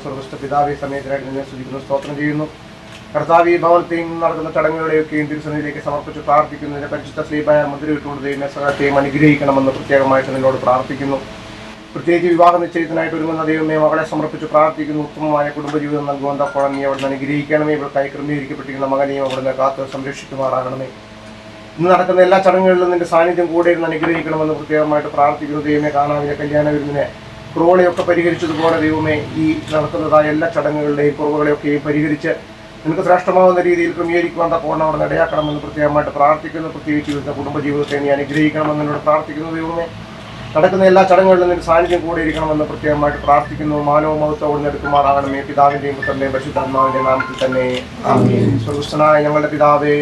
സ്വർഗ്ഗസ്ഥ പിതാവേ, സമയത്തിനായിട്ട് നിന്നെ സ്തുതിക്കുന്നു, സ്തോത്രം ചെയ്യുന്നു. കർത്താവ്, ഈ ഭവനത്തിൽ നടക്കുന്ന ചടങ്ങുകളുടെയൊക്കെയും തിരുസന്നിധിയിലേക്ക് സമർപ്പിച്ച് പ്രാർത്ഥിക്കുന്നതിന് പരിശുദ്ധ സ്ലീബായ മുദ്രയിട്ടുകൊണ്ട് ദൈവമേ സകലത്തെയും അനുഗ്രഹിക്കണമെന്ന് പ്രത്യേകമായിട്ട് നിന്നോട് പ്രാർത്ഥിക്കുന്നു. പ്രത്യേകിച്ച് വിവാഹ നിശ്ചയത്തിനായിട്ട് ഒരുങ്ങുന്ന ദൈവമേ മകളെ സമർപ്പിച്ച് പ്രാർത്ഥിക്കുന്നു. ഉത്തമമായ കുടുംബജീവിതം നൽകുവാൻ തക്കോളം നീ അവിടുന്ന് അനുഗ്രഹിക്കണമേ. ഇവർക്കായി ക്രമീകരിക്കപ്പെട്ടിരിക്കുന്ന മകനെയും അവിടുന്ന് കാത്ത് സംരക്ഷിക്കുമാറാകണമേ. ഇന്ന് നടക്കുന്ന എല്ലാ ചടങ്ങുകളിലും നിന്റെ സാന്നിധ്യം കൂടെ ഇരുന്ന് അനുഗ്രഹിക്കണമെന്ന് പ്രത്യേകമായിട്ട് പ്രാർത്ഥിക്കുന്നു. ദൈവമേ, കാനാവിലെ കല്യാണ വിരുന്നിനെ കുറവുകളെയൊക്കെ പരിഹരിച്ചതുപോലെ ദൈവമേ ഈ നടക്കുന്നതായ എല്ലാ ചടങ്ങുകളുടെയും കുറവുകളെയൊക്കെയും പരിഹരിച്ച് നിനക്ക് ശ്രേഷ്ഠമാവുന്ന രീതിയിൽ ക്രമീകരിക്കുവാൻ തക്കവണ്ണം അവിടെ ഇടയാക്കണമെന്ന് പ്രത്യേകമായിട്ട് പ്രാർത്ഥിക്കുന്നു. പ്രത്യേകിച്ച് ഇവിടുത്തെ കുടുംബജീവിതത്തെ നീ അനുഗ്രഹിക്കണമെന്ന് എന്നോട് പ്രാർത്ഥിക്കുന്നു. ദൈവമേ, നടക്കുന്ന എല്ലാ ചടങ്ങുകളിലും നിന്റെ സാന്നിധ്യം കൂടെ ഇരിക്കണമെന്ന് പ്രത്യേകമായിട്ട് പ്രാർത്ഥിക്കുന്നു. മാനവും മഹത്വം അവിടെ എടുക്കുമാറാകണമേ. പിതാവിന്റെയും പുത്രന്റെയും പരിശുദ്ധാത്മാവിന്റെ നാമത്തിൽ തന്നെ ആമേൻ. സ്വർഗ്ഗസ്ഥനായ ഞങ്ങളുടെ പിതാവേ,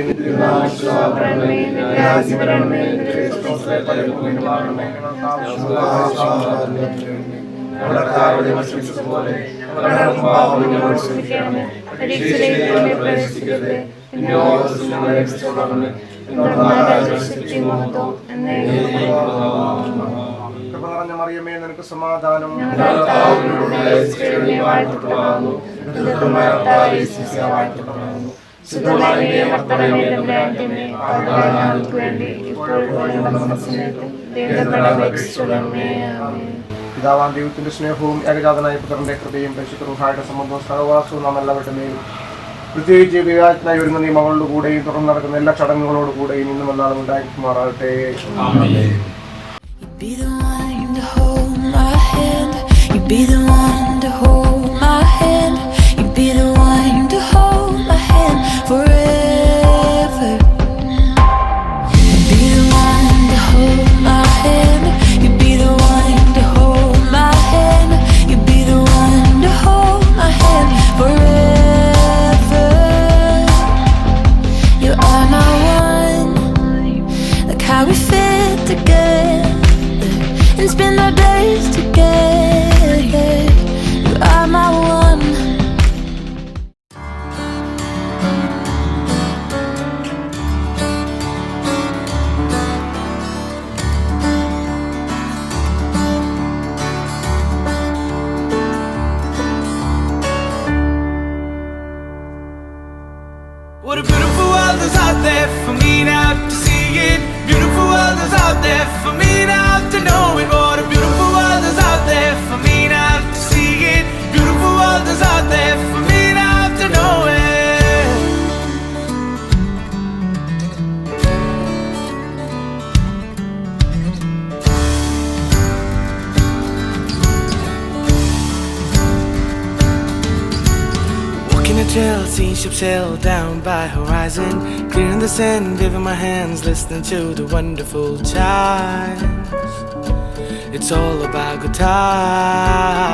മറിയമേ, നിനക്ക് സമാധാനം. പിതാവാം ദൈവത്തിന്റെ സ്നേഹവും ഏകജാതനായ പുത്രന്റെ കൃപയും പരിശുദ്ധ റൂഹായുടെ സംബന്ധവും സഹവാസവും നാം എല്ലാവരുടെ മേലും പ്രത്യേകിച്ച് വിവാഹത്തിനായി ഒരുങ്ങുന്ന ഈ മകളുടെ കൂടെയും തുടർന്ന് നടക്കുന്ന എല്ലാ ചടങ്ങുകളോടുകൂടെയും ഇന്നും എല്ലാവരും ഉണ്ടായിരിക്കുമാറാകട്ടെ. Be the one to hold my hand. You be the one to hold my hand. You be the one to hold my hand forever. You be the one to hold my hand. You be the one to hold my hand. You be the one to hold my hand forever. You are my one, like how we fit together and spend our days together. You are my one. What a beautiful world is out there for me now to see it. Beautiful world is out there for me now to know it. What a beautiful world is out there for me now to see it. Beautiful world is out there for me now to know it. Walking a trail, seeing ships sail down by horizon, clearing the sand, waving my hands, listening to the wonderful chimes. It's all about good times.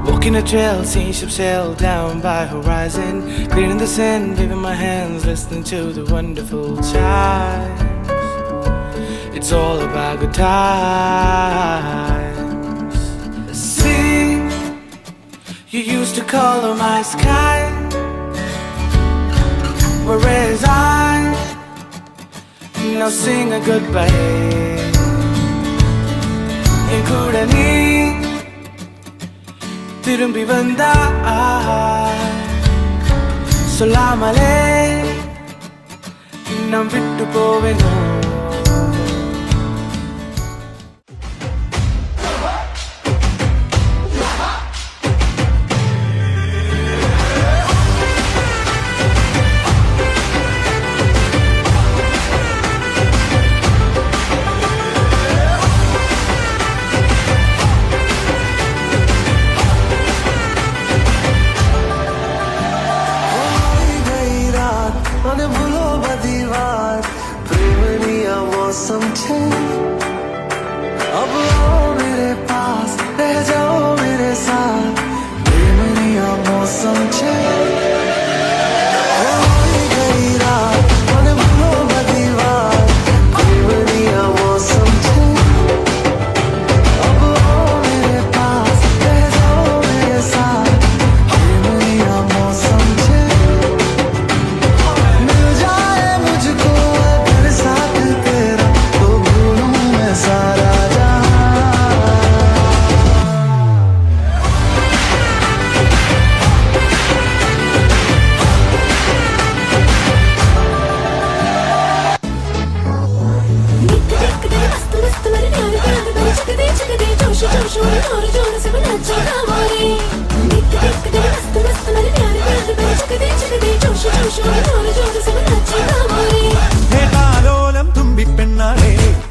Walking a trail, seeing ships sail down by horizon, clearing the sand, waving my hands, listening to the wonderful chimes. It's all about good times. Sing, you used to color my sky. Whereas I now sing a goodbye. என் கூட நீ திரும்பி வந்தா சொல்லாமலே நாம் விட்டு போவேனோ. अब आओ मेरे पास, रह जाओ मेरे साथ, बेमनिया मौसम छे। गई रात मन भूलो बदीवार, बेमनिया मौसम छे। अब आओ मेरे पास, रह जाओ मेरे साथ, बेमनिया मौसम छे। मिल जाए मुझको अगर साथ तेरा, तो भूलूं मैं सारा जहां।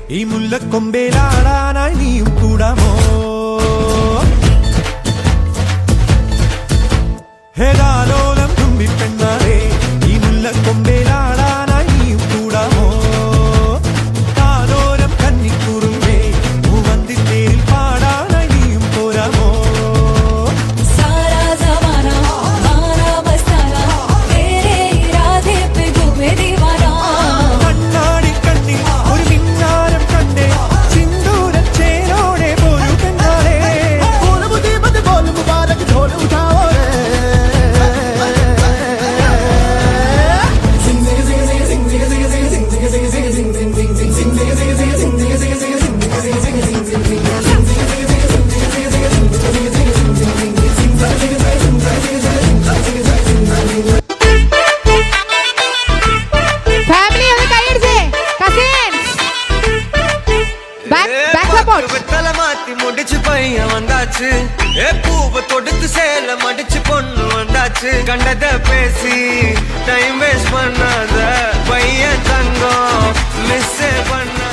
ഈ മുല്ലക്കൊമ്പേലാടാനായി നീയും കൂടാമോ ഹേതാലോലം തുമ്പിപ്പെണ്ണാറേ ഈ മുല്ലക്കൊമ്പേലാടാനായി നീയും കൂടാമോ താനോരം കന്നിക്കൂറുമ്പേ മൂവന്തിത്തേരിൽ പാടാനായി നീയും പോരാമോ सारा ज़माना हमारा बसाना तेरे इरादे पे घूमे दीवाना കണ്ണാടി കണ്ണിൽ ഒരു മിന്നാരം കണ്ടേ സിന്ദൂര ചേരോടെ പോരു പെണ്ണാളേ ഫാമിലി ഒന്ന് കൈയടിച്ചേ കസിൻസ് ബാക്ക് സപ്പോർട്ട് தலை மாத்தி முடிச்சு பையன் வந்தாச்சு பூவை தொடுத்து சேல மடிச்சு பொண்ணு வந்தாச்சு கண்டத பேசி டைம் வேஸ்ட் பண்ணாத பையன் தங்கம் மிஸ் பண்ணாத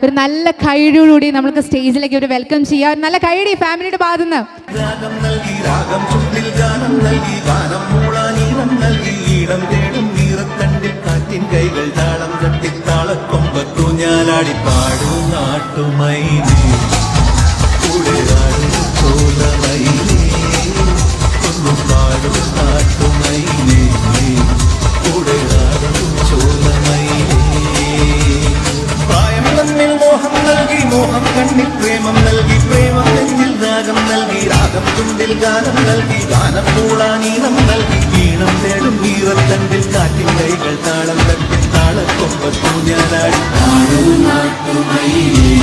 ഒരു നല്ല കൈയോടുകൂടി നമുക്ക് സ്റ്റേജിലേക്ക് ഒരു വെൽക്കം ചെയ്യാം ഒരു നല്ല കൈയടി ഫാമിലിയുടെ ഭാഗത്തുനിന്ന് രാഗം നൽകി രാഗം ചുണ്ടിൽ ഗാനം നൽകി ഗാനം മൂളാനീളം നൽകി ഈടം തേടും നീറത്തണ്ടിൽ കാറ്റിൻ കൈകൾ താളം തട്ടി താളക്കൊമ്പത്തു ഞാലാടി പാടൂ നാട്ടുമൈനേ കൂടെ ആടും ചോലമൈനേ ഒന്നും പാടും നാട്ടുമൈനേ കൂടെ ആടും ചോലമൈനേ പ്രായം തമ്മിൽ മോഹം നൽകി മോഹം കണ്ണിൽ പ്രേമം നൽകി പ്രേമം നെഞ്ചിൽ രാഗം നൽകി രാഗം ചുണ്ടിൽ ഗാനം നൽകി ഗാനം മൂളാനീളം നൽകി ഈണം തേടും ഈറത്തണ്ടിൽ കാറ്റിൻ കൈകൾ താളം തട്ടി താളക്കൊമ്പത്തു ഞാനാടി പാടൂ നാട്ടുമൈനേ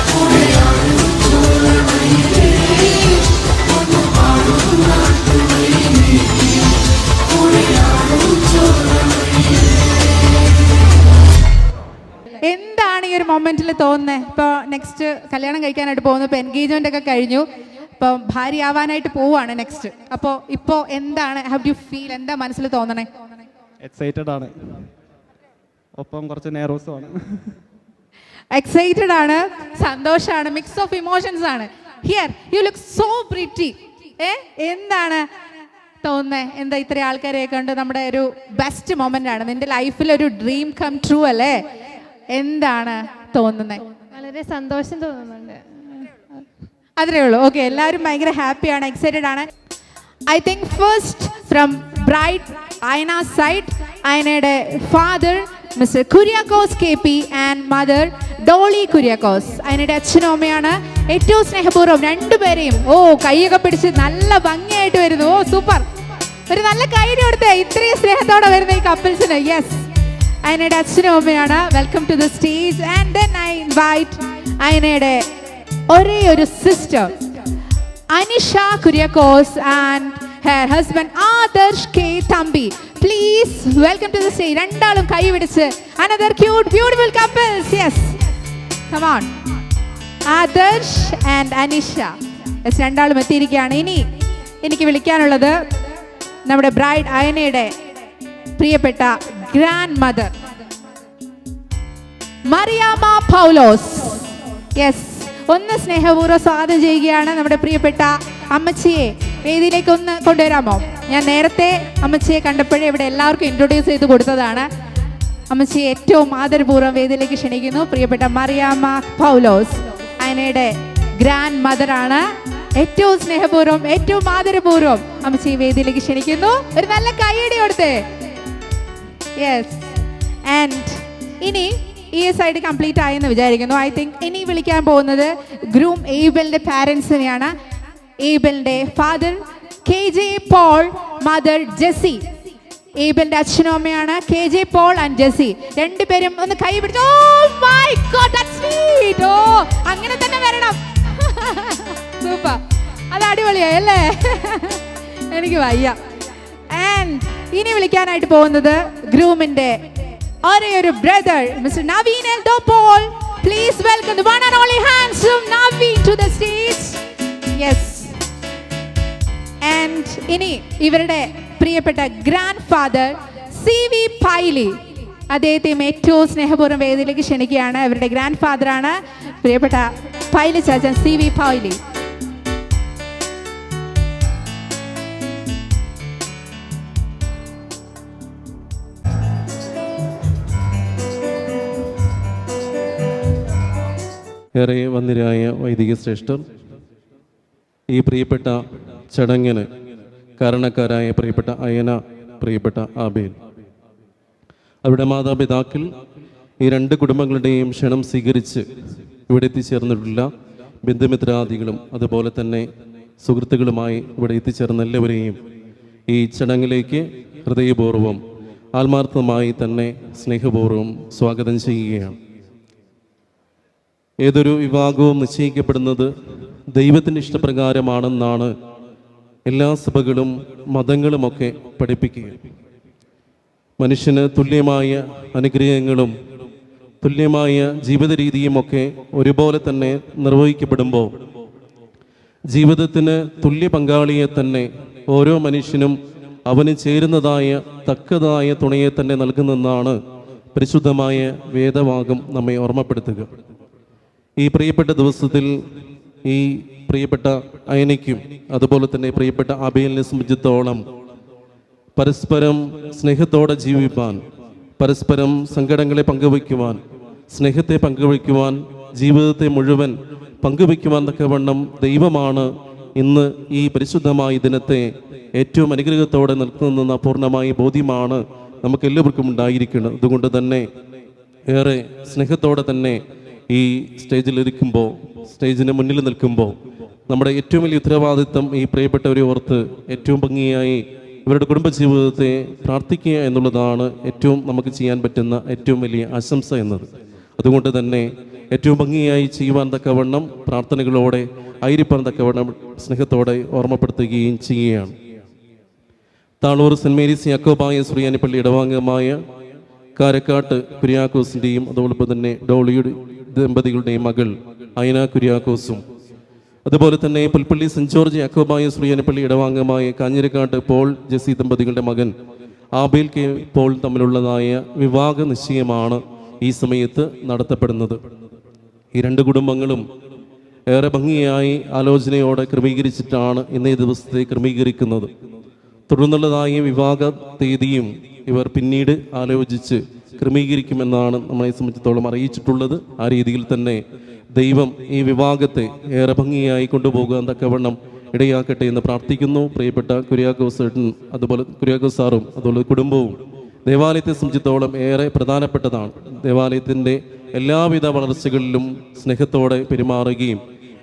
കൂടെയാടും ചോലമൈനേ ഒന്നു പാടൂ നാട്ടുമൈനേ കൂടെയാടും ചോലമൈനേ എന്താണ് ഈ ഒരു മൊമെന്റിൽ തോന്നുന്നത് ഇപ്പോൾ നെക്സ്റ്റ് കല്യാണം കഴിക്കാനായിട്ട് പോകുന്നു ഇപ്പോൾ എൻഗേജ്മെന്റ് ഒക്കെ കഴിഞ്ഞു ഇപ്പോൾ ഭാര്യ ആവാനായിട്ട് പോവാണ് നെക്സ്റ്റ് അപ്പോൾ ഇപ്പോൾ എന്താണ് ഹൗ ഡു ഫീൽ എന്താ മനസ്സിൽ തോന്നണേ എക്സൈറ്റഡ് ആണ് ഒപ്പം കുറച്ച് നെർവസുമാണ് എക്സൈറ്റഡ് ആണ് സന്തോഷമാണ് മിക്സ് ഓഫ് ഇമോഷൻസ് ആണ് here you look so pretty എന്താണ് തോന്നുന്നത് എന്താ ഇത്ര ആൾക്കാരെ കണ്ട് നമ്മുടെ ഒരു ബെസ്റ്റ് മൊമെന്റ് ആണ് നിന്റെ ലൈഫിൽ ഒരു ഡ്രീം കം ട്രൂ അല്ലേ എന്താണ് തോന്നുന്നത് വളരെ സന്തോഷം തോന്നുന്നുണ്ട് അത്രേ ഉള്ളൂ ഓക്കെ എല്ലാവരും ഭയങ്കര ഹാപ്പിയാണ് എക്സൈറ്റഡ് ആണ് I think first from bride Ayana side അയനയുടെ father mister Kuriakose KP and mother Dolly Kuriakose അയനയുടെ അച്ഛനും അമ്മയാണ് ഏറ്റവും സ്നേഹപൂർവ്വം രണ്ടുപേരെയും കൈയൊക്കെ പിടിച്ച് നല്ല ഭംഗിയായിട്ട് വരുന്നു സൂപ്പർ ഒരു നല്ല കൈയ്യടി കൊടുത്തേ ഇത്രയും സ്നേഹത്തോടെ വരുന്ന ഈ കപ്പിൾസിന് യെസ് അയനയുടെ അച്ഛനും അമ്മയാണ് welcome to the stage and then I invite അയനയുടെ ഒരേ ഒരു sister Anisha Kuriakose and her husband Adarsh K Thambi please welcome to the stage രണ്ടാളും കൈ പിടിച്ച് another cute beautiful couples yes come on Adarsh and Anisha yes രണ്ടാളും എത്തിയിരിക്കുകയാണ് ഇനി എനിക്ക് വിളിക്കാനുള്ളത് നമ്മുടെ ബ്രൈഡ് അയനയുടെ പ്രിയപ്പെട്ട ഗ്രാൻഡ് മദർ മറിയാമ്മ പൗലോസ് യെസ് ഒന്ന് സ്നേഹപൂർവ്വം സ്വാഗതം ചെയ്യുകയാണ് നമ്മുടെ പ്രിയപ്പെട്ട അമ്മച്ചിയെ വേദിയിലേക്ക് ഒന്ന് കൊണ്ടുവരാമോ ഞാൻ നേരത്തെ അമ്മച്ചിയെ കണ്ടപ്പോഴേ ഇവിടെ എല്ലാവർക്കും ഇൻട്രൊഡ്യൂസ് ചെയ്ത് കൊടുത്തതാണ് അമ്മച്ചിയെ ഏറ്റവും ആദരപൂർവ്വം വേദിയിലേക്ക് ക്ഷണിക്കുന്നു പ്രിയപ്പെട്ട മറിയാമ്മ പൗലോസ് അയനയുടെ ഗ്രാൻഡ് മദറാണ് ഏറ്റവും സ്നേഹപൂർവ്വം ഏറ്റവും ആദരപൂർവ്വം അമ്മച്ചിയെ വേദിയിലേക്ക് ക്ഷണിക്കുന്നു ഒരു നല്ല കൈയടി കൊടുത്തേ യെസ് ആൻഡ് ഇനി ഈ സൈഡ് കംപ്ലീറ്റ് ആയെന്ന് വിചാരിക്കുന്നു ഐ തിങ്ക് ഇനി വിളിക്കാൻ പോകുന്നത് ഗ്രൂം ഏബലിന്റെ പാരൻസിനെയാണ് ഏബലിന്റെ father KJ Paul mother Jessy ഏബലിന്റെ അച്ഛനും അമ്മയാണ് KJ പോൾ ആൻഡ് ജെസി രണ്ടുപേരും ഒന്ന് കൈ പിടിച്ചു മൈ ഗോഡ് ദാറ്റ്സ് സ്വീറ്റ് അങ്ങനെ തന്നെ വരണം സൂപ്പർ അത് അടിപൊളിയായി അല്ലേ എനിക്ക് വയ്യ ആൻഡ് ഇനി വിളിക്കാനായിട്ട് പോകുന്നത് ഗ്രൂമിന്റെ ഒരേ ഒരു brother mister Naveen Eldho Paul please welcome the one and only handsome Naveen to the stage yes and ഇനി ഇവരുടെ പ്രിയപ്പെട്ട ഗ്രാൻഡ് ഫാദർ CV പൈലി അദ്ദേഹത്തെയും ഏറ്റവും സ്നേഹപൂർവ്വം വേദിയിലേക്ക് ക്ഷണിക്കുകയാണ്. അവരുടെ ഗ്രാൻഡ് ഫാദറാണ് പ്രിയപ്പെട്ട പൈലി ചാച്ചൻ CV പൈലി. ഏറെ വന്ദിരായ വൈദിക ശ്രേഷ്ഠർ, ഈ പ്രിയപ്പെട്ട ചടങ്ങിന് കാരണക്കാരായ പ്രിയപ്പെട്ട അയന, പ്രിയപ്പെട്ട ആബേൽ, അവരുടെ മാതാപിതാക്കൾ, ഈ രണ്ട് കുടുംബങ്ങളുടെയും ക്ഷണം സ്വീകരിച്ച് ഇവിടെ എത്തിച്ചേർന്നിട്ടുള്ള ബന്ധുമിത്രാദികളും അതുപോലെ തന്നെ സുഹൃത്തുക്കളുമായി ഇവിടെ എത്തിച്ചേർന്ന എല്ലാവരെയും ഈ ചടങ്ങിലേക്ക് ഹൃദയപൂർവ്വം ആത്മാർത്ഥമായി തന്നെ സ്നേഹപൂർവ്വം സ്വാഗതം ചെയ്യുകയാണ്. ഏതൊരു വിവാഹവും നിശ്ചയിക്കപ്പെടുന്നത് ദൈവത്തിൻ്റെ ഇഷ്ടപ്രകാരമാണെന്നാണ് എല്ലാ സഭകളും മതങ്ങളുമൊക്കെ പഠിപ്പിക്കുക. മനുഷ്യന് തുല്യമായ അനുഗ്രഹങ്ങളും തുല്യമായ ജീവിത രീതിയുമൊക്കെ ഒരുപോലെ തന്നെ നിർവഹിക്കപ്പെടുമ്പോൾ ജീവിതത്തിന് തുല്യ പങ്കാളിയെ തന്നെ ഓരോ മനുഷ്യനും അവന് ചേരുന്നതായ തക്കതായ തുണയെ തന്നെ നൽകുന്നെന്നാണ് പരിശുദ്ധമായ വേദവാക്യം നമ്മെ ഓർമ്മപ്പെടുത്തുക. ഈ പ്രിയപ്പെട്ട ദിവസത്തിൽ ഈ പ്രിയപ്പെട്ട അയനയ്ക്കും അതുപോലെ തന്നെ പ്രിയപ്പെട്ട ആബേലിനെ സംബന്ധിച്ചിടത്തോളം പരസ്പരം സ്നേഹത്തോടെ ജീവിപ്പാൻ, പരസ്പരം സങ്കടങ്ങളെ പങ്കുവയ്ക്കുവാൻ, സ്നേഹത്തെ പങ്കുവയ്ക്കുവാൻ, ജീവിതത്തെ മുഴുവൻ പങ്കുവയ്ക്കുവാൻ തക്കവണ്ണം ദൈവമാണ് ഇന്ന് ഈ പരിശുദ്ധമായ ദിനത്തെ ഏറ്റവും അനുഗ്രഹത്തോടെ നിൽക്കുന്നതെന്ന പൂർണ്ണമായ ബോധ്യമാണ് നമുക്കെല്ലാവർക്കും ഉണ്ടായിരിക്കുന്നത്. അതുകൊണ്ട് തന്നെ ഏറെ സ്നേഹത്തോടെ തന്നെ ഈ സ്റ്റേജിലിരിക്കുമ്പോൾ, സ്റ്റേജിന് മുന്നിൽ നിൽക്കുമ്പോൾ നമ്മുടെ ഏറ്റവും വലിയ ഉത്തരവാദിത്വം ഈ പ്രിയപ്പെട്ടവരെ ഓർത്ത് ഏറ്റവും ഭംഗിയായി ഇവരുടെ കുടുംബജീവിതത്തെ പ്രാർത്ഥിക്കുക എന്നുള്ളതാണ് ഏറ്റവും നമുക്ക് ചെയ്യാൻ പറ്റുന്ന ഏറ്റവും വലിയ ആശംസ എന്നത്. അതുകൊണ്ട് തന്നെ ഏറ്റവും ഭംഗിയായി ചെയ്യുവാൻ തക്കവണ്ണം പ്രാർത്ഥനകളോടെ ആയിരിക്കാൻ തക്കവണ്ണം സ്നേഹത്തോടെ ഓർമ്മപ്പെടുത്തുകയും ചെയ്യുകയാണ്. താളൂർ സെൻറ് മേരീസ് യാക്കോബായ സുറിയാനിപ്പള്ളി ഇടവാംഗമായ കാരക്കാട്ട് കുര്യാക്കോസിൻ്റെയും അതോടൊപ്പം തന്നെ ഡോളിയുടെ ദമ്പതികളുടെയും മകൾ അയന കുര്യാക്കോസും, അതുപോലെ തന്നെ പുൽപ്പള്ളി സെൻറ് ജോർജ് യാക്കോബായ സുറിയാനിപ്പള്ളി ഇടവാംഗമായ കാഞ്ഞിരക്കാട്ട് പോൾ ജെസി ദമ്പതികളുടെ മകൻ ആബേൽ കെ പോൾ തമ്മിലുള്ളതായ വിവാഹ നിശ്ചയമാണ് ഈ സമയത്ത് നടത്തപ്പെടുന്നത്. ഈ രണ്ട് കുടുംബങ്ങളും ഏറെ ഭംഗിയായി ആലോചനയോടെ ക്രമീകരിച്ചിട്ടാണ് ഇന്നേ ദിവസത്തെ ക്രമീകരിക്കുന്നത്. തുടർന്നുള്ളതായ വിവാഹ തീയതിയും ഇവർ പിന്നീട് ആലോചിച്ച് ക്രമീകരിക്കുമെന്നാണ് നമ്മളെ സംബന്ധിച്ചിടത്തോളം അറിയിച്ചിട്ടുള്ളത്. ആ രീതിയിൽ തന്നെ ദൈവം ഈ വിവാഹത്തെ ഏറെ ഭംഗിയായി കൊണ്ടുപോകാൻ തക്കവണ്ണം ഇടയാക്കട്ടെ എന്ന് പ്രാർത്ഥിക്കുന്നു. പ്രിയപ്പെട്ട കുര്യാക്കോസ് ചേട്ടൻ, അതുപോലെ കുര്യാക്കോസ് സാറും അതുപോലെ കുടുംബവും ദേവാലയത്തെ സംബന്ധിച്ചിടത്തോളം ഏറെ പ്രധാനപ്പെട്ടതാണ്. ദേവാലയത്തിൻ്റെ എല്ലാവിധ വളർച്ചകളിലും സ്നേഹത്തോടെ പെരുമാറുകയും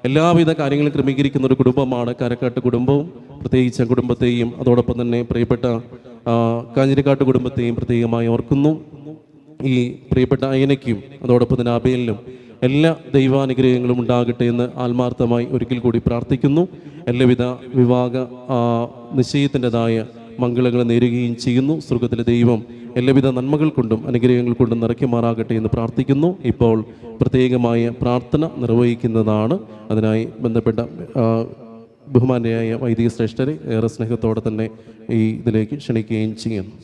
എല്ലാവിധ കാര്യങ്ങളും ക്രമീകരിക്കുന്ന ഒരു കുടുംബമാണ് കാരക്കാട്ട് കുടുംബവും. പ്രത്യേകിച്ച് കുടുംബത്തെയും അതോടൊപ്പം തന്നെ പ്രിയപ്പെട്ട കാഞ്ഞിരക്കാട്ട് കുടുംബത്തെയും പ്രത്യേകമായി ഓർക്കുന്നു. ഈ പ്രിയപ്പെട്ട അയനയ്ക്കും അതോടൊപ്പം തന്നെ ആബേലിനും എല്ലാ ദൈവാനുഗ്രഹങ്ങളും ഉണ്ടാകട്ടെ എന്ന് ആത്മാർത്ഥമായി ഒരിക്കൽ കൂടി പ്രാർത്ഥിക്കുന്നു. എല്ലാവിധ വിവാഹ നിശ്ചയത്തിൻ്റെതായ മംഗളങ്ങൾ നേരുകയും ചെയ്യുന്നു. സ്വർഗത്തിലെ ദൈവം എല്ലാവിധ നന്മകൾ കൊണ്ടും അനുഗ്രഹങ്ങൾ കൊണ്ടും നിറയ്ക്കുമാറാകട്ടെ എന്ന് പ്രാർത്ഥിക്കുന്നു. ഇപ്പോൾ പ്രത്യേകമായ പ്രാർത്ഥന നിർവഹിക്കുന്നതാണ്. അതിനായി ബന്ധപ്പെട്ട ബഹുമാന്യയായ വൈദിക ശ്രേഷ്ഠരെ ഏറെ സ്നേഹത്തോടെ തന്നെ ഈ ഇതിലേക്ക് ക്ഷണിക്കുകയും ചെയ്യുന്നു.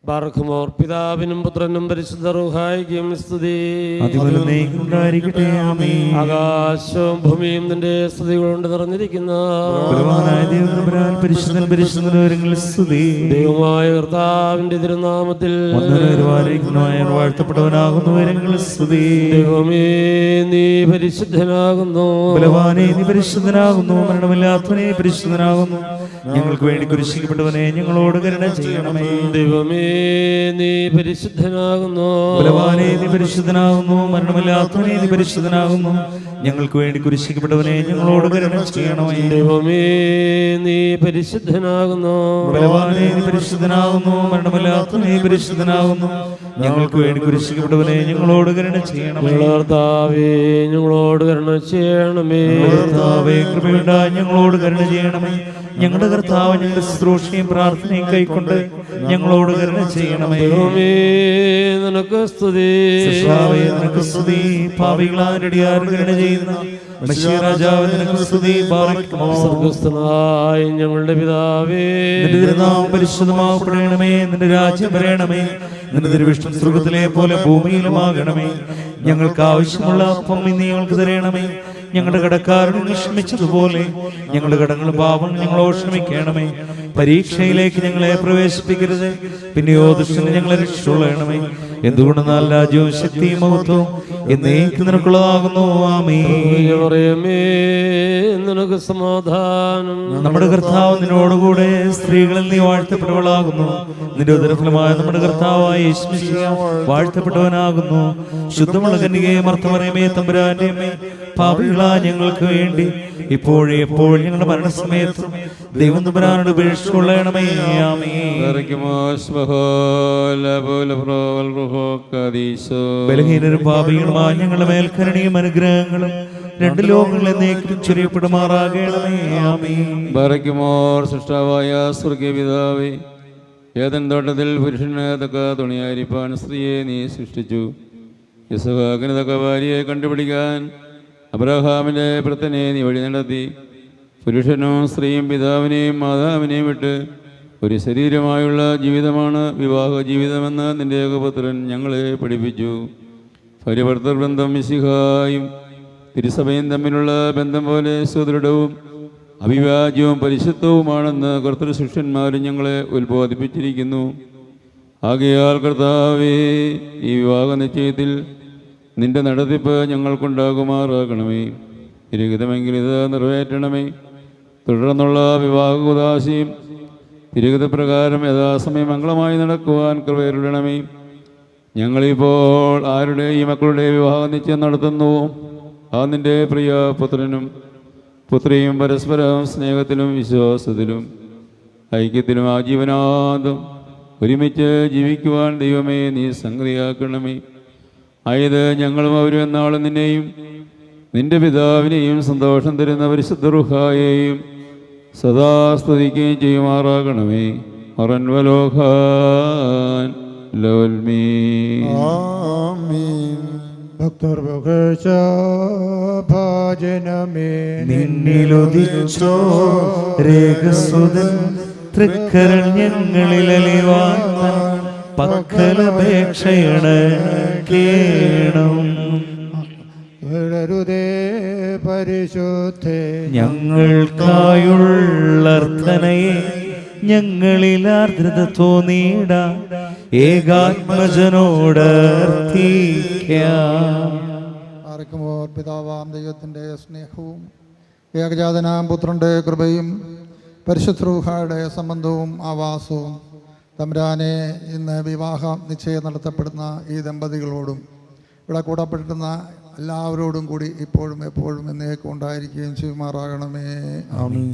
ബാർക്കുമോർ പിതാവിനും പുത്രനും പരിശുദ്ധ റൂഹായിക്കും സ്തുതി. ആകാശവും ഭൂമിയും നിന്റെ സ്തുതി കൊണ്ട് നിറഞ്ഞിരിക്കുന്ന ദൈവമായ കർത്താവിന്റെ തിരുനാമത്തിൽ വാഴ്ത്തപ്പെട്ടവനാകുന്നു. ദൈവമേ നീ പരിശുദ്ധനാകുന്നു. നീ പരിശുദ്ധനാകുന്നു. മരണമില്ലാത്തവനെ പരിശുദ്ധനാകുന്നു. ഞങ്ങൾക്ക് വേണ്ടി കുരിശിക്കപ്പെട്ടവനെ ഞങ്ങളോട് കരുണ ചെയ്യണമേ. ദൈവമേ നീ പരിശുദ്ധനാകുന്നു. നീ പരിശുദ്ധനാകുന്നു. മരണമില്ലാത്തവനെ നീ പരിശുദ്ധനാകുന്നു. ഞങ്ങൾക്ക് വേണ്ടി കുരിശിക്കപ്പെട്ടവനെ ഞങ്ങളോട് കരുണ ചെയ്യണമേ. ദൈവമേ നീ പരിശുദ്ധനാകുന്നു. നീ പരിശുദ്ധനാകുന്നു. മരണമില്ലാത്തവനെ പരിശുദ്ധനാകുന്നു. ഞങ്ങൾക്ക് വേണ്ടി കുരിശിക്കപ്പെട്ടവനെ ഞങ്ങളോട് കരുണ ചെയ്യണമേ. കർത്താവേ ഞങ്ങളോട് കരുണ ചെയ്യണമേ. കർത്താവേ കൃപയുണ്ടായി ഞങ്ങളോട് കരുണ ചെയ്യണമേ. ഞങ്ങളുടെ കർത്താവ് ഞങ്ങളുടെ ശുശ്രൂഷയും പ്രാർത്ഥനയും കൈക്കൊണ്ട് ഞങ്ങളോട് കരുണ ചെയ്യണമേ. നിനക്ക് സ്തുതി. നിനക്ക് സ്തുതി. പാപികളാരടിയാർ കരുണ ചെയ്യുന്ന രാജാവ് നിനക്ക് സ്തുതി. സ്വർഗ്ഗസ്ഥനായ ഞങ്ങളുടെ പിതാവേ, നിന്റെ തിരുനാമം പരിശുദ്ധമാക്കപ്പെടണമേ. നിന്റെ രാജ്യം വരണമേ. നിന്റെ തിരുവിഷ്ടം സ്വർഗത്തിലെ പോലെ ഭൂമിയിലുമാകണമേ. ഞങ്ങൾക്ക് ആവശ്യമുള്ള അപ്പം ഇന്ന് ഞങ്ങൾക്ക് തരണമേ. ഞങ്ങളുടെ കടക്കാരോട് ക്ഷമിച്ചതുപോലെ ഞങ്ങളുടെ കടങ്ങളും പാപം ഞങ്ങളോട് ക്ഷമിക്കണമേ. പരീക്ഷയിലേക്ക് ഞങ്ങളെ പ്രവേശിപ്പിക്കരുത്, പിന്നെയോ ദുഷ്ടനെ ഞങ്ങളെ രക്ഷിച്ചുകൊള്ളണമേ. എന്തുകൊണ്ടെന്നാൽ രാജ്യവും ശക്തിയും മഹത്വവും എന്നേക്കും നിനക്കുള്ളതാകുന്നു. ആമേൻ. നിനക്ക് സമാധാനം. നമ്മുടെ കർത്താവ് നിന്നോടുകൂടെ സ്ത്രീകളിൽ നീ വാഴ്ത്തപ്പെട്ടവളാകുന്നു. നിന്റെ ഉദരഫലമായ നമ്മുടെ കർത്താവായ യേശു മിശിഹ വാഴ്ത്തപ്പെട്ടവനാകുന്നു. ശുദ്ധമുള്ള കന്യകയെ മർത്തമറിയമേ തമ്പുരാന്റെ അമ്മേ, പാപികളായ ഞങ്ങൾക്ക് വേണ്ടി ഇപ്പോഴും എപ്പോഴും ഞങ്ങളുടെ മരണസമയത്തും ദൈവം തമ്പുരാനോട് അപേക്ഷിച്ചുകൊള്ളണമേ. ആമേൻ. ബലഹീനരും പാപികളുമായ ഞങ്ങളുടെ മേൽക്കരുണയും അനുഗ്രഹങ്ങളും രണ്ട് ലോകങ്ങളിൽ എന്നേക്കും ചൊരിയപ്പെടുമാറാകണമേ. ആമേൻ. ബറയ്ക്കുമോർ സൃഷ്ടാവായ സ്വർഗീയ പിതാവേ, ഏദൻ തോട്ടത്തിൽ പുരുഷന് തക്ക തുണിയായിരിക്കാൻ സ്ത്രീയെ നീ സൃഷ്ടിച്ചു. യിസ്ഹാക്കിന് തക്ക ഭാര്യയെ കണ്ടുപിടിക്കാൻ അബ്രഹാമിൻ്റെ പ്രാർത്ഥനയെ നീ വഴി നടത്തി. പുരുഷനും സ്ത്രീയും പിതാവിനെയും മാതാവിനെയും വിട്ട് ഒരു ശരീരമായുള്ള ജീവിതമാണ് വിവാഹ ജീവിതമെന്ന് നിന്റെ ഏകപുത്രൻ ഞങ്ങളെ പഠിപ്പിച്ചു. ഭാര്യഭർത്തൃ ബന്ധം മിശിഹായും തിരുസഭയും തമ്മിലുള്ള ബന്ധം പോലെ സുദൃഢവും അവിഭാജ്യവും പരിശുദ്ധവുമാണെന്ന് കർത്തൃശിഷ്യന്മാരും ഞങ്ങളെ ഉത്ബോധിപ്പിച്ചിരിക്കുന്നു. ആകയാൽ കർത്താവേ, ഈ വിവാഹ നിശ്ചയത്തിൽ നിന്റെ നടത്തിപ്പ് ഞങ്ങൾക്കുണ്ടാകുമാറാകണമേ. തിരുഹിതമെങ്കിൽ ഇത് നിറവേറ്റണമേ. തുടർന്നുള്ള വിവാഹ ഉദാശയും തിരുഹിതപ്രകാരം യഥാസമയം മംഗളമായി നടക്കുവാൻ കൃപയരുളണമേ. ഞങ്ങളിപ്പോൾ ആരുടെ ഈ മക്കളുടെ വിവാഹ നിശ്ചയം നടത്തുന്നുവോ ആ നിന്റെ പ്രിയ പുത്രനും പുത്രിയും പരസ്പരം സ്നേഹത്തിലും വിശ്വാസത്തിലും ഐക്യത്തിലും ആജീവനാന്തം ഒരുമിച്ച് ജീവിക്കുവാൻ ദൈവമേ നീ സംഗതിയാക്കണമേ. ആയത് ഞങ്ങളും അവരും എന്നാളും നിന്നെയും നിന്റെ പിതാവിനെയും സന്തോഷം തരുന്ന പരിശുദ്ധ റൂഹായെയും സദാ സ്തുതിക്കുകയും ചെയ്യുമാറാകണമേ. മറൻവലോഹാൻ നിന്നിലുദിച്ചോ രേഖസുതൻ തൃക്കരൾ ഞങ്ങളിൽ അലിവാൻ പക്കലപേക്ഷയണ കേണം. പരിശുദ്ധേ ഞങ്ങൾക്കായുള്ളർത്ഥനയെ ഞങ്ങളിൽ ആർദ്രത തോന്നിയിട ഏകാത്മജനോട് ആർക്കുമോർ പിതാവാം ദൈവത്തിൻ്റെ സ്നേഹവും ഏകജാതനാം പുത്രൻ്റെ കൃപയും പരിശുദ്ധ റൂഹായുടെ സംബന്ധവും ആവാസവും തമ്പുരാനെ ഇന്ന് വിവാഹ നിശ്ചയം നടത്തപ്പെടുന്ന ഈ ദമ്പതികളോടും ഇവിടെ കൂടപ്പെടുന്ന എല്ലാവരോടും കൂടി ഇപ്പോഴും എപ്പോഴും എന്നേക്കും ഉണ്ടായിരിക്കുകയും ചെയ്യുമാറാകണമേ. ആമേൻ.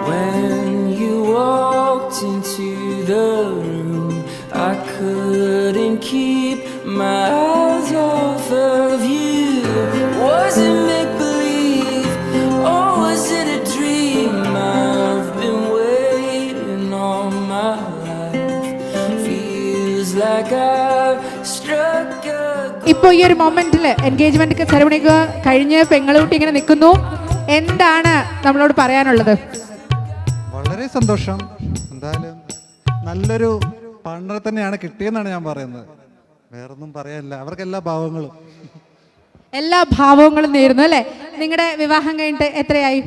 When you walked into the room, I couldn't keep my eyes off of you. Was it make-believe or was it a dream? I've been waiting all my life. Feels like I've struck a... ഇപ്പോൾ ഈ ഒരു മൊമെന്റിൽ engagement സെറമണിക്ക് കഴിഞ്ഞ് പെങ്ങളുട്ടി ഇങ്ങനെ നിൽക്കുന്നു. എന്താണ് നമ്മളോട് പറയാനുള്ളത്? വളരെ സന്തോഷം. എന്തായാലും നല്ലൊരു പാർട്ണറെ തന്നെയാണ് കിട്ടിയെന്നാണ് ഞാൻ പറയുന്നത്. വേറൊന്നും പറയാനില്ല. അവർക്ക് എല്ലാ ഭാവങ്ങളും നേരുന്നു അല്ലേ? നിങ്ങളുടെ വിവാഹം കഴിഞ്ഞിട്ട് എത്രയായി?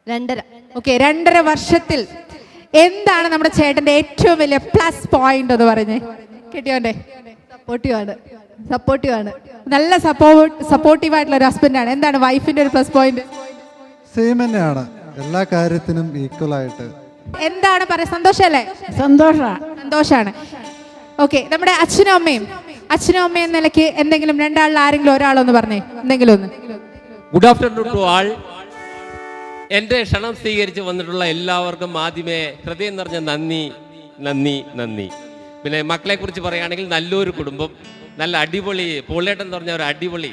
2.5. ഓക്കെ, 2.5 വർഷത്തിൽ എന്താണ് നമ്മുടെ ചേട്ടന്റെ ഏറ്റവും വലിയ പ്ലസ് പോയിന്റ് എന്ന് പറഞ്ഞേ? കിട്ടിയോന്റെ സപ്പോർട്ടീവാണ്. നല്ല സപ്പോർട്ടീവ് ആയിട്ടുള്ള ഒരു ഹസ്ബൻഡാണ്. എന്താണ് വൈഫിന്റെ ഒരു പ്ലസ് പോയിന്റ്? സെയിം തന്നെയാണ്, എല്ലാ കാര്യത്തിനും ഈക്വൽ ആയിട്ട്. എന്താണ് പറയാ? സന്തോഷല്ലേ? സന്തോഷാണ്. ഓക്കെ, നമ്മുടെ അച്ഛനും അമ്മയും എന്ന നിലയ്ക്ക് എന്തെങ്കിലും രണ്ടാളിൽ ആരെങ്കിലും ഒരാളൊന്ന് പറഞ്ഞേ, എന്തെങ്കിലും ഒന്ന്. Good afternoon to all. എൻ്റെ ക്ഷണം സ്വീകരിച്ച് വന്നിട്ടുള്ള എല്ലാവർക്കും ആദ്യമേ ഹൃദയം നിറഞ്ഞ നന്ദി. പിന്നെ മക്കളെ കുറിച്ച് പറയുകയാണെങ്കിൽ നല്ലൊരു കുടുംബം, നല്ല അടിപൊളി പോളേട്ടൻ എന്ന് പറഞ്ഞ ഒരു അടിപൊളി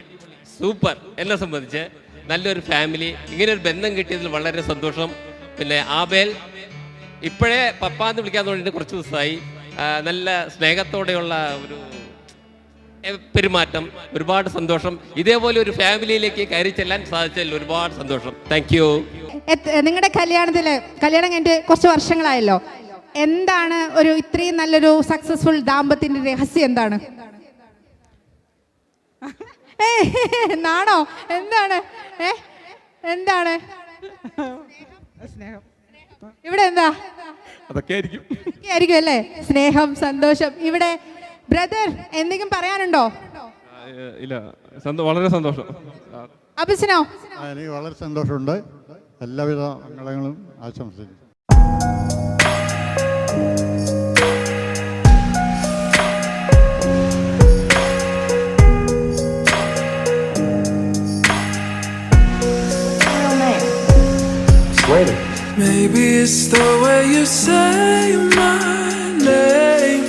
സൂപ്പർ, എന്നെ സംബന്ധിച്ച് നല്ലൊരു ഫാമിലി. ഇങ്ങനെ ഒരു ബന്ധം കിട്ടിയതിൽ വളരെ സന്തോഷം. പിന്നെ ആബേൽ ഇപ്പോഴേ പപ്പാന്ന് വിളിക്കാൻ തുടങ്ങിയിട്ട് കുറച്ച് ദിവസമായി. നല്ല സ്നേഹത്തോടെയുള്ള ഒരു പെരുമാറ്റം, ഒരുപാട് സന്തോഷം. ഇതേപോലെ ഒരു ഫാമിലിയിലേക്ക് കയറി ചെല്ലാൻ സാധിച്ചതിൽ ഒരുപാട് സന്തോഷം. Thank you. നിങ്ങളുടെ കല്യാണം കഴിഞ്ഞിട്ട് കുറച്ച് വർഷങ്ങളായല്ലോ. എന്താണ് ഒരു ഇത്രയും നല്ലൊരു സക്സസ്ഫുൾ ദാമ്പത്യത്തിന്റെ രഹസ്യം എന്താണ്? നാണോ? എന്താണ്? എന്താണ് സ്നേഹം? ഇവിടെ എന്താ? അതൊക്കെ ആയിരിക്കും അല്ലേ? സ്നേഹം, സന്തോഷം. ഇവിടെ ബ്രദർ എന്തെങ്കിലും പറയാനുണ്ടോ? ഇല്ല, വളരെ സന്തോഷം. അഭിസിനോ? എനിക്ക് വളരെ സന്തോഷമുണ്ട്. എല്ലാവിധ മംഗളങ്ങളും ആശംസിക്കുന്നു. Maybe it's the way you say my name.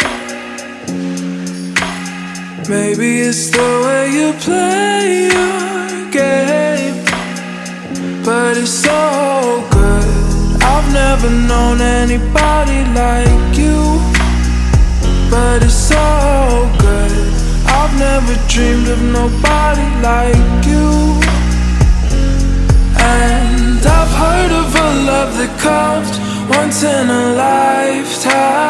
Maybe it's the way you play your game. But it's so good. I've never known anybody like you. But it's so good. I've never dreamed of nobody like you. And I've heard of a love that comes once in a lifetime.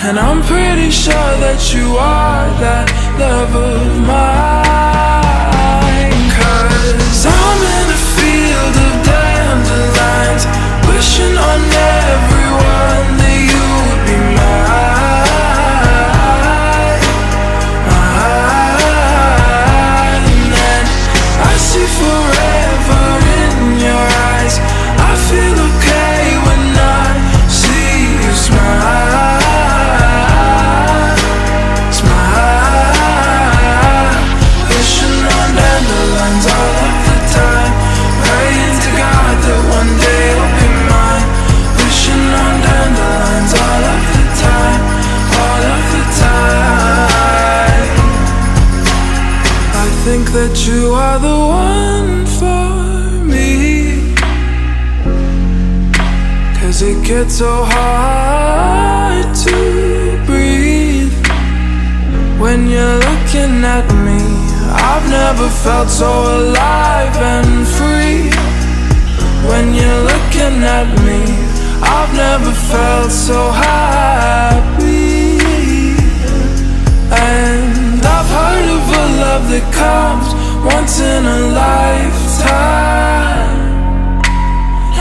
And I'm pretty sure that you are that love of mine. 'Cause I'm in a field of dandelions, wishing on everyone that you would be mine. And I see forever in your eyes. I feel okay when I see you smile. Smile. Wishing on dandelions all of the time, praying to God that one day you'll be mine. Wishing on dandelions all of the time, all of the time. I think that you are the one for me, 'cause it gets so hard to breathe when you're looking at me. I've never felt so alive and free. When you're looking at me, I've never felt so happy. And I've heard of a love that comes once in a lifetime.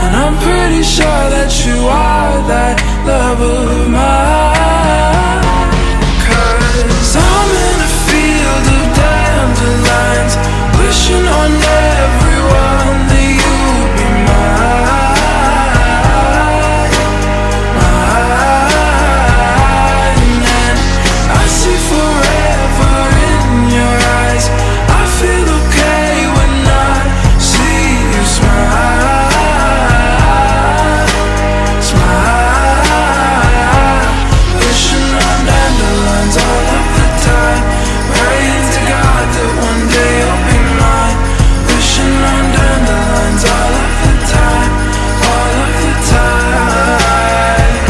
And I'm pretty sure that you are that love of mine. 'Cause I'm in a field of dandelions, wishing on everyone that you would be mine. Mine. And I see forever in your eyes. I feel okay when I see you smile. Smile. Wishing on dandelions all of the time, praying to God that one day you'll be mine. Wishing on dandelions all of the time, all of the time.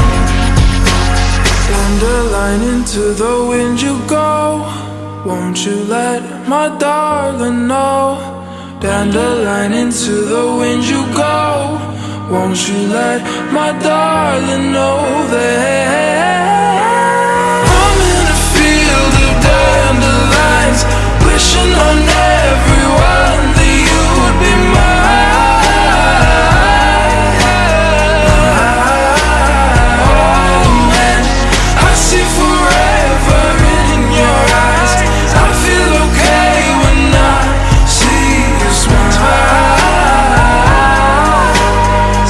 Dandelion, into the wind you go. Won't you let my darling know? Dandelion, into the wind you go. Won't you let my darling know that I'm in a field of dandelions, wishing on everyone that you would be mine. And I see forever in your eyes. I feel okay when I see you smile.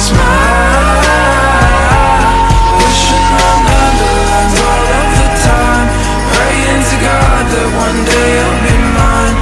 Smile. Wishing on dandelions all of the time, praying to God that one day you'll be mine.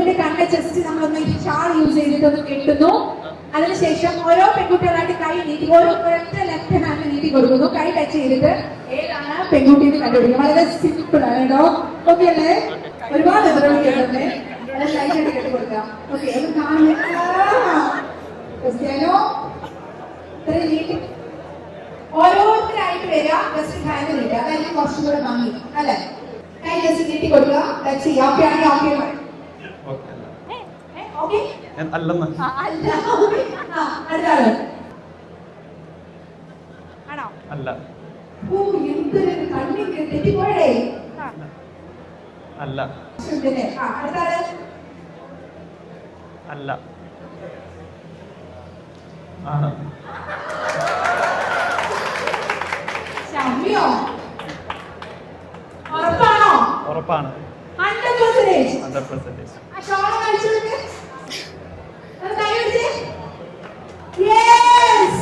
ഒന്നുകൂടി കണ്ണ് just നമ്മളൊന്ന് shawl use ചെയ്തിട്ടൊന്ന് കെട്ടുന്നു. അതിനുശേഷം ഓരോ പെൺകുട്ടികളായിട്ട് കൈ നീട്ടി ഒരൊറ്റ left hand നീട്ടി കൊടുക്കുന്നു. കൈ ടച്ച് ചെയ്തിട്ട് ഏതാണ് പെൺകുട്ടി എന്ന് കണ്ടുപിടിക്കും. വളരെ സിമ്പിൾ ആണ് കേട്ടോ. ഓക്കെ അല്ലേ? ഒരുപാട് എതിർവില്ലേ ലൈറ്റായിട്ട് കെട്ടി കൊടുക്കാം. ഓക്കെ അത് ക്രിസ്ത്യാനോ ഇത്രയും നീട്ടി ഓരോരുത്തരായിട്ട് വരിക. ജസ്റ്റ് ഹാൻഡ് നീട്ടുക. അതായത് കുറച്ചും കൂടെ ഭംഗി അല്ലെ? കൈ ജസ്റ്റ് നീട്ടി കൊടുക്കുക. ടച്ച് ചെയ്യുക. ഓക്കെ ആണെങ്കിൽ ഓക്കെ ഓക്കെ അല്ലെന്ന് അല്ല തെറ്റിപ്പോഴേ അല്ല അല്ല ആണ് ഉറപ്പാണോ? ഉറപ്പാണ് 100%. 100%. Yes!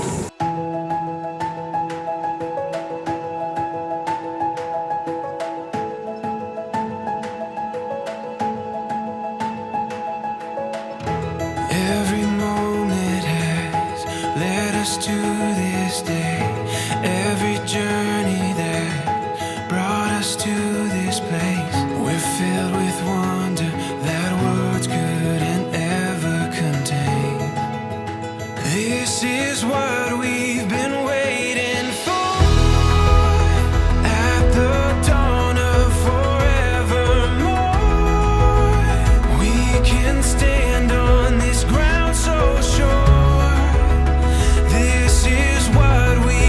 Every moment has led us to this day. Every journey that brought us to this place. We're filled with wonder that words couldn't ever contain. This is what we've been waiting for. At the dawn of forevermore, we can stand on this ground so sure. This is what we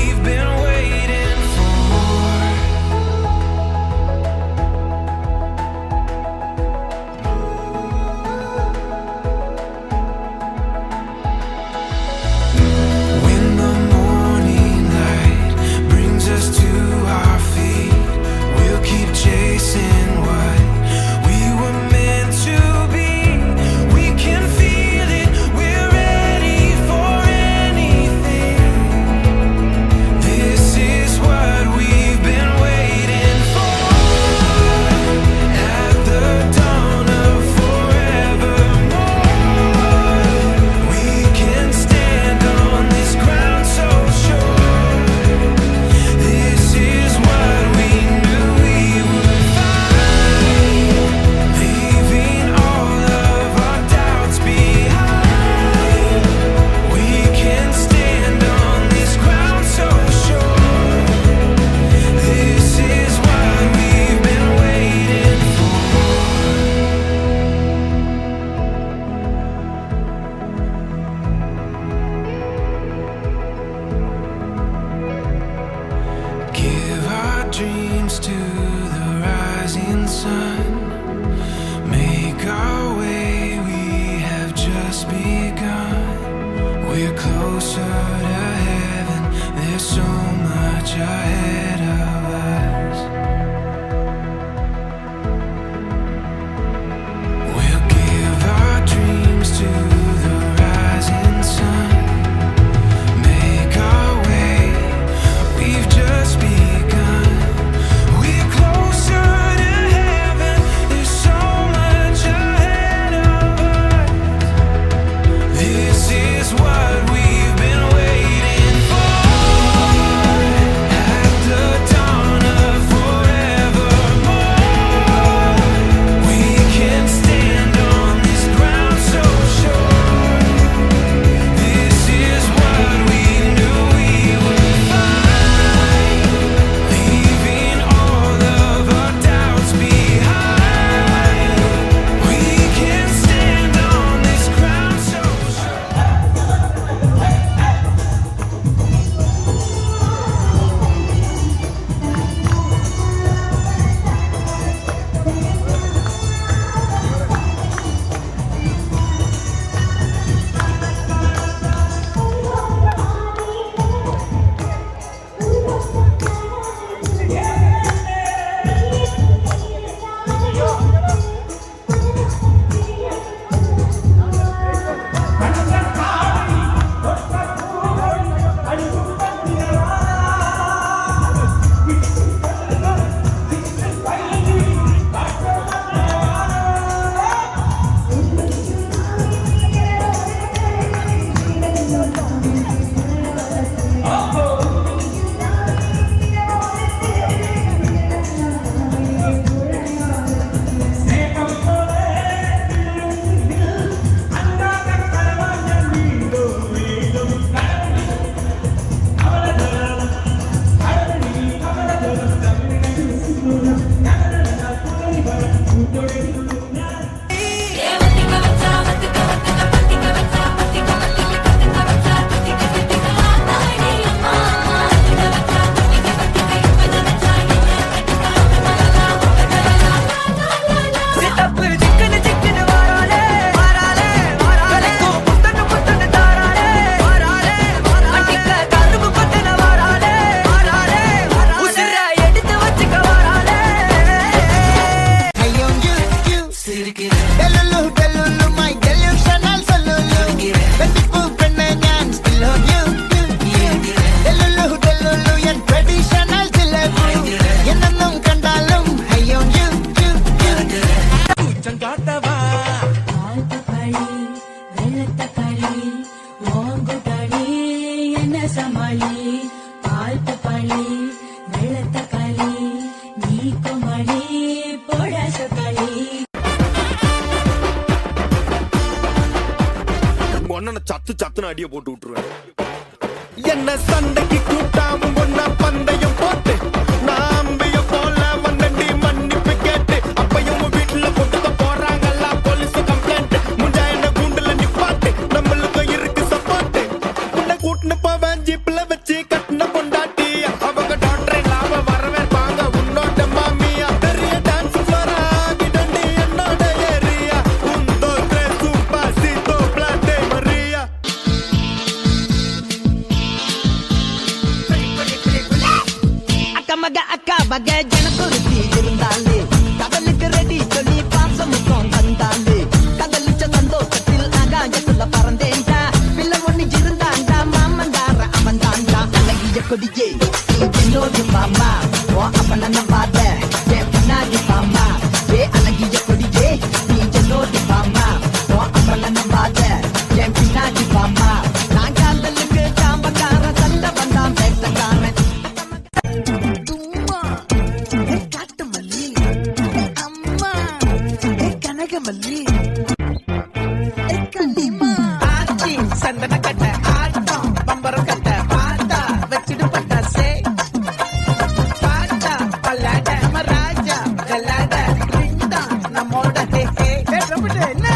சத்து சத்துன்னு அடிய போட்டு விட்டுருவேன். என்ன சண்டைக்கு கூட்டாம ஒன்னா பந்தயம் போட்டு நாம்பிய போல வந்தண்டி மன்னிப்பு கேட்டு அப்பையும் வீட்டுல போட்டுக்க போறாங்கல்ல போலீஸ் கம்ப்ளைண்ட் முஞ்சா என்ன கூண்டுல நிப்பாட்டு நம்மளுக்கு இருக்கு சப்போர்ட் உன்னை கூட்டின்னு போவேன் ஜீப்ல வச்சு கட்டின பொண்டாட்டி அவங்க டாக்டர் இல்லாம வரவேற்பாங்க உன்னோட மாமியா பெரிய டான்ஸ் ஃப்ளோரா கிடண்டி என்னோட ஏரியா உந்தோ சூப்பா சீதோ பிளாட்டே மரியா மக அக்கா மக ஜனக்குருத்தி இருந்தாலே கடலுக்கு ரெடி சொல்லி பாசமுக்கம் தந்தாலே கடலிச்ச சந்தோஷத்தில் ஆகாயத்துல பறந்தேன்டா பிள்ளை ஒண்ணு இருந்தாண்டா மாமந்தார அவன் தாண்டா அழகிய கொடியே என்னோடு மாமா ஓ அப்பன நம்பாத என் பின்னாடி மாமா ஏ அழகிய கொடியே நீ என்னோடு மாமா ஓ அப்பன நம்பாத என் பின்னாடி மாமா நான் காதலுக்கு சாம்பக்கார தந்த வந்தான் பேசக்காரன் சந்தன கட்ட ஆட்டம் பம்பரம் கட்ட பாட்டா வச்சிடு பட்டாசே பாட்டா பல்லாட நம்ம ராஜா கல்லாட ரிண்டா நம்மோட ஹே ஹே என்ன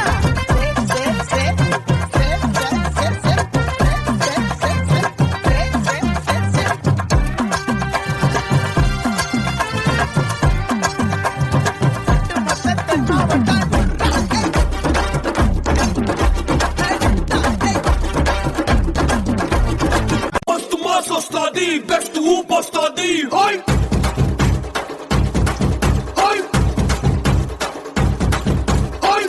best u postadi hoy hoy hoy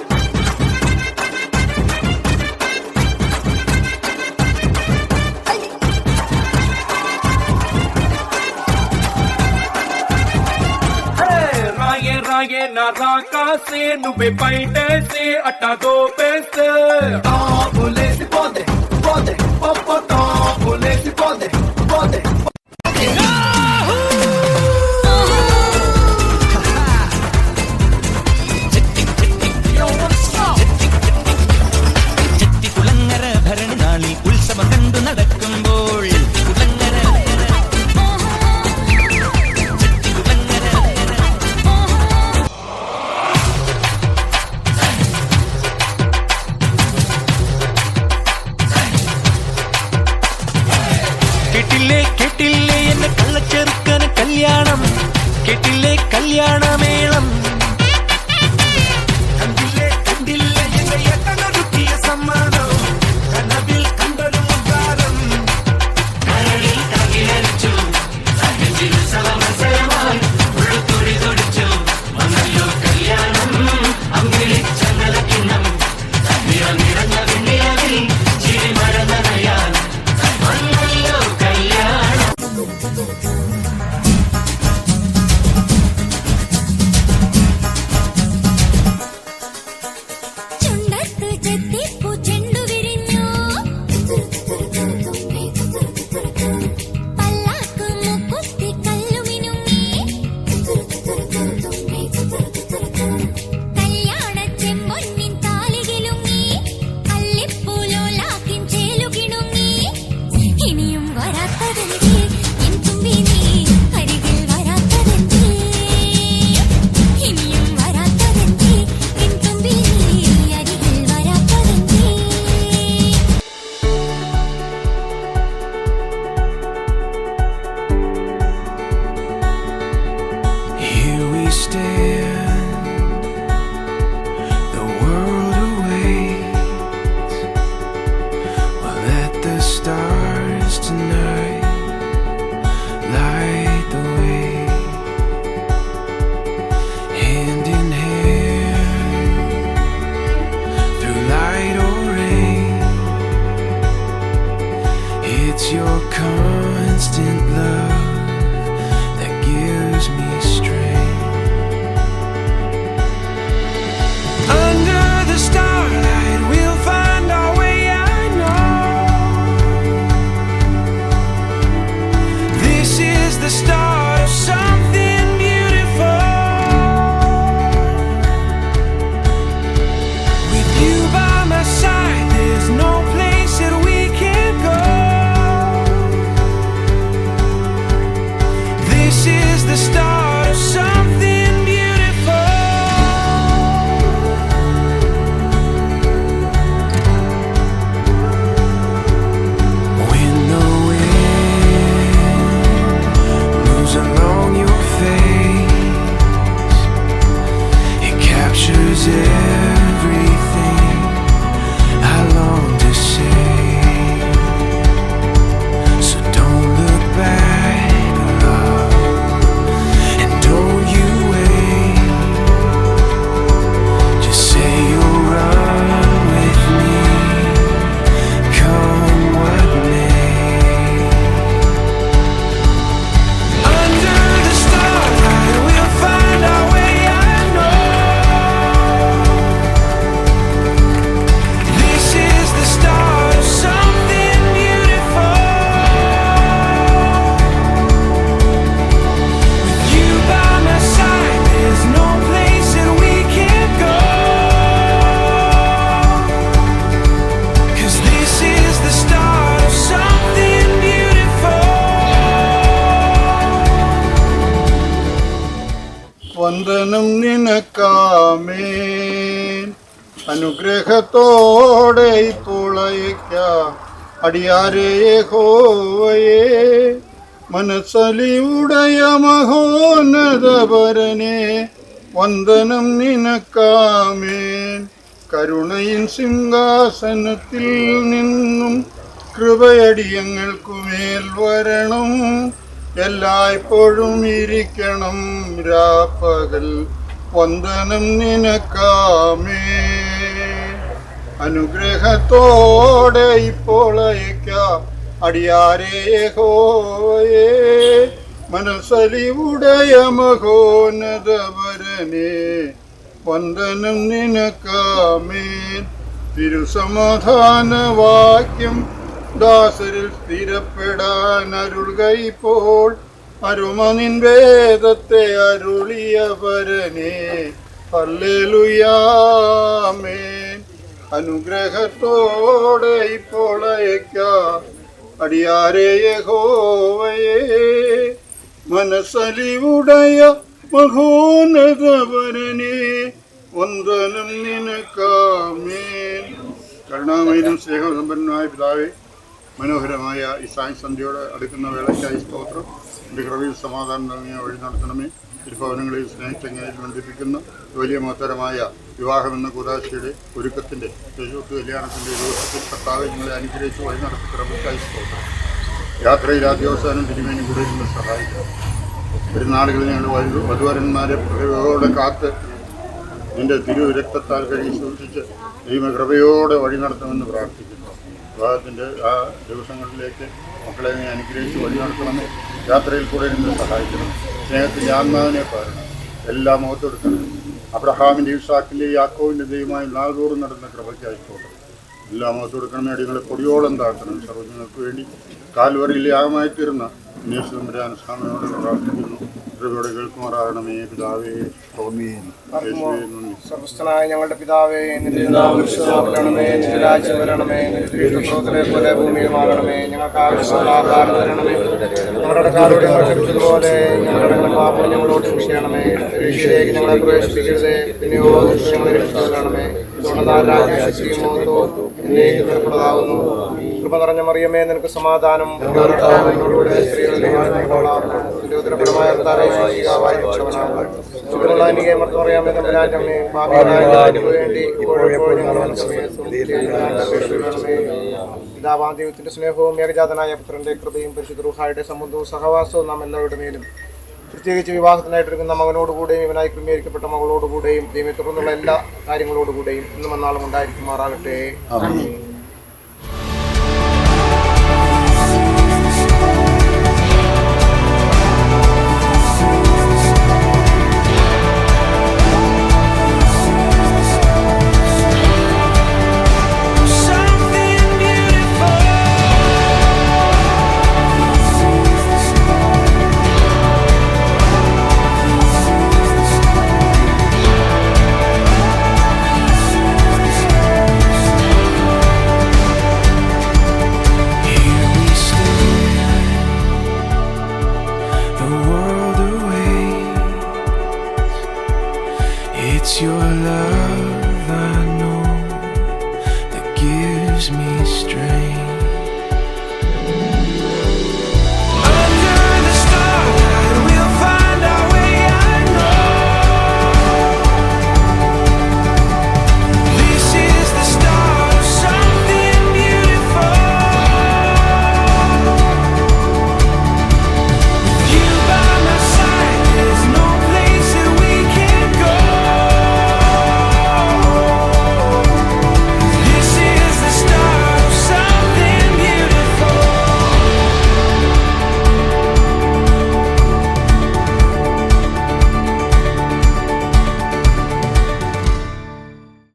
hey raye raye na raka se nube paite se atta do best ta bole si pode pode pop ta bole si pode pode ഉത്സവം കണ്ടു നടക്കുമ്പോൾ കിട്ടില്ലേ വന്ദനം നിനക്കാമേൻ. അനുഗ്രഹത്തോടെ ഇപ്പോൾ അയക്കാം അടിയാരെ യഹോവയെ. മനസ്സലിവുടയ മഹോന്നതപരനെ വന്ദനം നിനക്കാമേൻ. കരുണയിൻ സിംഹാസനത്തിൽ നിന്നും കൃപയടിയങ്ങൾക്കുമേൽ വരണം. എല്ലായ്പ്പോഴും ഇരിക്കണം രാപ്പകൽ വന്ദനം നിനക്കാമേൻ. അനുഗ്രഹത്തോടെ ഇപ്പോൾ അയക്കാം അടിയാരെ യഹോവയെ. മനസ്സലിവുടയ മഹോന്നതവരനെ വന്ദനം നിനക്കാമേൻ. തിരുസമാധാന വാക്യം ദാസരിൽ സ്ഥിരപ്പെടാൻ അരുൾക ഇപ്പോൾ. അരുമ നിൻ വേദത്തെ അരുളിയവരനെ ഹല്ലേലൂയാമേൻ. അനുഗ്രഹത്തോടെ ഇപ്പോൾ അയക്കാം അടിയാരെ യഹോവയെ. മനസ്സലിവുടയ മഹോന്നതവരനെ വന്ദനം നിനക്കാമേൻ. കരുണാമയനും സ്നേഹസമ്പന്നനായ പിതാവേ, മനോഹരമായ ഈ സായം സന്ധ്യയോടെ അടുക്കുന്ന വേളയ്ക്കായി സ്തോത്രം. എൻ്റെ കൃപയിൽ സമാധാനം നൽകിയ വഴി നടത്തണമേ. തിരുഭവനങ്ങളിൽ സ്നേഹിച്ചങ്ങയിൽ ബന്ധിപ്പിക്കുന്ന വലിയ മഹത്തരമായ വിവാഹമെന്ന കൂതാശയുടെ ഒരുക്കത്തിൻ്റെ കല്യാണത്തിൻ്റെ ദിവസത്തിൽ കർത്താവെ നിങ്ങളെ അനുഗ്രഹിച്ച് വഴി നടത്തി കൃപയ്ക്കായി സ്തോത്രം. യാത്രയിൽ ആദ്യവസാനം തിരുമേനി കൂടെ നിന്ന് സഹായിക്കാം. പെരുന്നാളുകളിൽ ഞങ്ങൾ വധുവരന്മാരെ കൃപയോടെ കാത്ത് നിന്റെ രക്തത്താൽ കഴുകി സൂക്ഷിച്ച് ദൈവകൃപയോടെ വഴി നടത്തുമെന്ന് പ്രാർത്ഥിക്കുന്നു. വിവാഹത്തിൻ്റെ ആ ദിവസങ്ങളിലേക്ക് മക്കളെ നീ അനുഗ്രഹിച്ച് വഴി നടത്തണമേ. യാത്രയിൽ കൂടെ നിന്ന് സഹായിക്കണം. സ്നേഹത്തിൻ്റെ ആത്മാവിനെ പാരണം. എല്ലാം മുഖത്തെടുക്കണം. അബ്രഹാമിൻ്റെ ഇസാക്കിൻ്റെ യാക്കോവിൻ്റെ ദൈവമായി നാൾതോറും നടന്ന കൃപയ്ക്കായിക്കോട്ടെ. എല്ലാം മുഖത്തെടുക്കണമേ. അടികളെ പൊടിയോളം താഴ്ത്തണം. സർവ്വജനങ്ങൾക്ക് വേണ്ടി കാൽവറിയിൽ യാഗമായി തീർന്ന ഉന്നേശ്വരൻ സ്വാമിയോട് പ്രാർത്ഥിക്കുന്നു. കൃപയോടെ കേൾക്കുമാറാകണമേ പിതാവേ. സർവസ്ഥനായ ഞങ്ങളുടെ പിതാവേ, നിന്റെ നാമം വിശുദ്ധമാക്കണമേ. നിന്റെ രാജ്യം വരണമേ. നിന്റെ തിരുവിഷ്ടപ്രവൃത്തിയെ പോലെ ഭൂമിയിലുമാകണമേ. ഞങ്ങൾക്ക് ആവശ്യമുള്ള ആഹാരം തരണമേ. ഞങ്ങളുടെ കടക്കാരോട് ഞങ്ങൾ ക്ഷമിച്ചതുപോലെ ഞങ്ങളുടെ പാപം ഞങ്ങളോട് ക്ഷമിക്കണമേ. പരീക്ഷയിലേക്ക് ഞങ്ങളെ പ്രവേശിപ്പിക്കരുതേ, പിന്നെയോ ഞങ്ങളെ രക്ഷിക്കണമേ. രാജ്യശക്തിയും മഹത്വവും എന്നേക്കും നിനക്കുള്ളതാകുന്നു. കൃപ നിറഞ്ഞ മറിയമേ, നിനക്ക് സമാധാനം. ഉദരപരമായ പിതാവാം ദൈവത്തിന്റെ സ്നേഹവും ഏകജാതനായ പുത്രന്റെ കൃപയും പരിശുദ്ധ റൂഹായുടെ സംബന്ധവും സഹവാസവും നാം എല്ലാവരുടെ മേലും, പ്രത്യേകിച്ച് വിവാഹത്തിനായിട്ടിരിക്കുന്ന മകനോടുകൂടെയും ഇവനായി ക്രമീകരിക്കപ്പെട്ട മകളോടുകൂടെയും ദൈവത്തെ തുടർന്നുള്ള എല്ലാ കാര്യങ്ങളോടുകൂടെയും ഇന്നും എന്നാളും ഉണ്ടായിരിക്കുമാറാകട്ടെ.